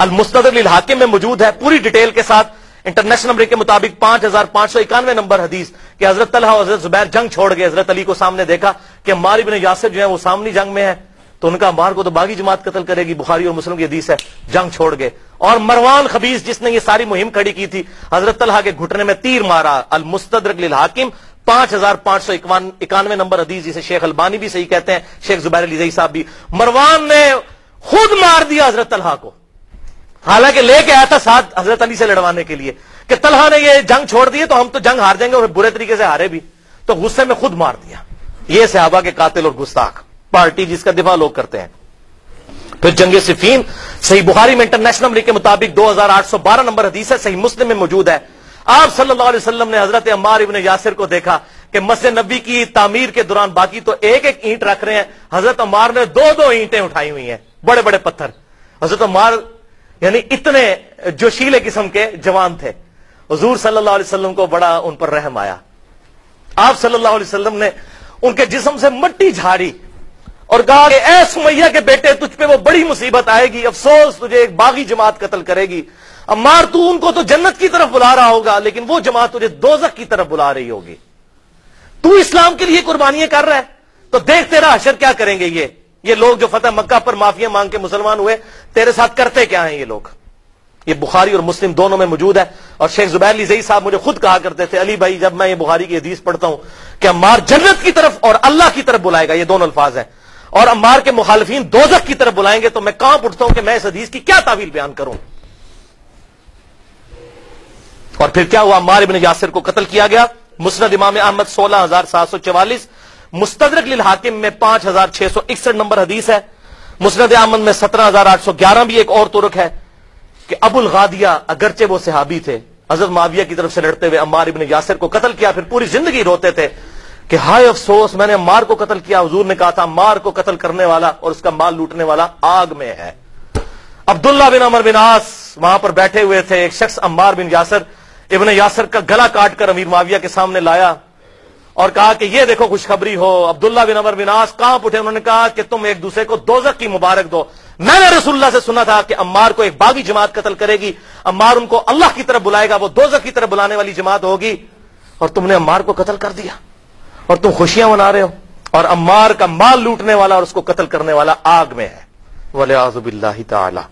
المستدرک للحاکم میں موجود ہے پوری ڈیٹیل کے ساتھ. انٹرنیشنل نمبر کے مطابق 5591 نمبر حدیث کہ حضرت طلحہ اور حضرت زبیر جنگ چھوڑ گئے. حضرت علی کو سامنے دیکھا کہ عمار ابن یاسر جو ہے وہ سامنے جنگ میں ہے, تو ان کا عمار کو تو باغی جماعت قتل کرے گی. بخاری اور مسلم کی حدیث ہے. جنگ چھوڑ گئے. اور مروان خبیث جس نے یہ ساری مہم کھڑی کی تھی, حضرت طلحہ کے گھٹنے میں تیر مارا. المستدرک للحاکم 5591 نمبر حدیث, جسے شیخ البانی بھی صحیح کہتے ہیں, شیخ زبیر علی زئی صاحب بھی. مروان نے خود مار دیا حضرت طلحہ کو, حالانکہ لے کے آیا تھا ساتھ حضرت علی سے لڑوانے کے لیے کہ طلحہ نے یہ جنگ چھوڑ دی تو ہم تو جنگ ہار جائیں گے, اور برے طریقے سے ہارے بھی, تو غصے میں خود مار دیا. یہ صحابہ کے قاتل اور گستاخ پارٹی جس کا دفاع لوگ کرتے ہیں. پھر جنگ صفین صحیح بخاری میں انٹرنیشنل نمبر کے مطابق 2812 نمبر حدیث ہے, صحیح مسلم میں موجود ہے. آپ صلی اللہ علیہ وسلم نے حضرت عمار ابن یاسر کو دیکھا کہ مسجد نبی کی تعمیر کے دوران باقی تو ایک ایک اینٹ رکھ رہے ہیں, حضرت عمار نے 2 اینٹیں اٹھائی ہوئی ہیں, بڑے بڑے پتھر. حضرت عمار یعنی اتنے جوشیلے قسم کے جوان تھے. حضور صلی اللہ علیہ وسلم کو بڑا ان پر رحم آیا. آپ صلی اللہ علیہ وسلم نے ان کے جسم سے مٹی جھاڑی اور کہا کہ اے سمیہ کے بیٹے, تجھ پہ وہ بڑی مصیبت آئے گی, افسوس تجھے ایک باغی جماعت قتل کرے گی. عمار تو ان کو تو جنت کی طرف بلا رہا ہوگا, لیکن وہ جماعت تجھے دوزخ کی طرف بلا رہی ہوگی. تو اسلام کے لیے قربانیاں کر رہا ہے, تو دیکھ تیرا حشر کیا کریں گے. یہ لوگ جو فتح مکہ پر معافیاں مانگ کے مسلمان ہوئے, تیرے ساتھ کرتے کیا ہیں یہ لوگ. یہ بخاری اور مسلم دونوں میں موجود ہے. اور شیخ زبیر علی زئی صاحب مجھے خود کہا کرتے تھے, علی بھائی جب میں یہ بخاری کی حدیث پڑھتا ہوں کہ عمار جنت کی طرف اور اللہ کی طرف بلائے گا, یہ دونوں الفاظ ہیں, اور عمار کے مخالفین دوزخ کی طرف بلائیں گے, تو میں کانپ اٹھتا ہوں کہ میں اس حدیث کی کیا تعویل بیان کروں. اور پھر کیا ہوا, عمار ابن یاسر کو قتل کیا گیا. مسند امام احمد 16744, مستدرک للحاکم میں 5661 نمبر حدیث ہے. مسند احمد میں 17811 بھی ایک اور طرق ہے کہ ابو الغادیہ اگرچہ وہ صحابی تھے, حضرت معاویہ کی طرف سے لڑتے ہوئے عمار ابن یاسر کو قتل کیا. پھر پوری زندگی روتے تھے کہ ہائے افسوس میں نے عمار کو قتل کیا. حضور نے کہا تھا عمار کو قتل کرنے والا اور اس کا مال لوٹنے والا آگ میں ہے. عبداللہ بن عمر بن عاص وہاں پر بیٹھے ہوئے تھے. ایک شخص عمار بن یاسر ابن یاسر کا گلا کاٹ کر امیر معاویہ کے سامنے لایا اور کہا کہ یہ دیکھو خوشخبری ہو. عبداللہ بن عمر بن عاص کہاں اٹھے, انہوں نے کہا کہ تم ایک دوسرے کو دوزخ کی مبارک دو. میں نے رسول اللہ سے سنا تھا کہ عمار کو ایک باغی جماعت قتل کرے گی, عمار ان کو اللہ کی طرف بلائے گا, وہ دوزخ کی طرف بلانے والی جماعت ہوگی, اور تم نے عمار کو قتل کر دیا اور تم خوشیاں منا رہے ہو, اور عمار کا مال لوٹنے والا اور اس کو قتل کرنے والا آگ میں ہے. وَلِعَاذُ بِاللَّهِ تَعَالَى.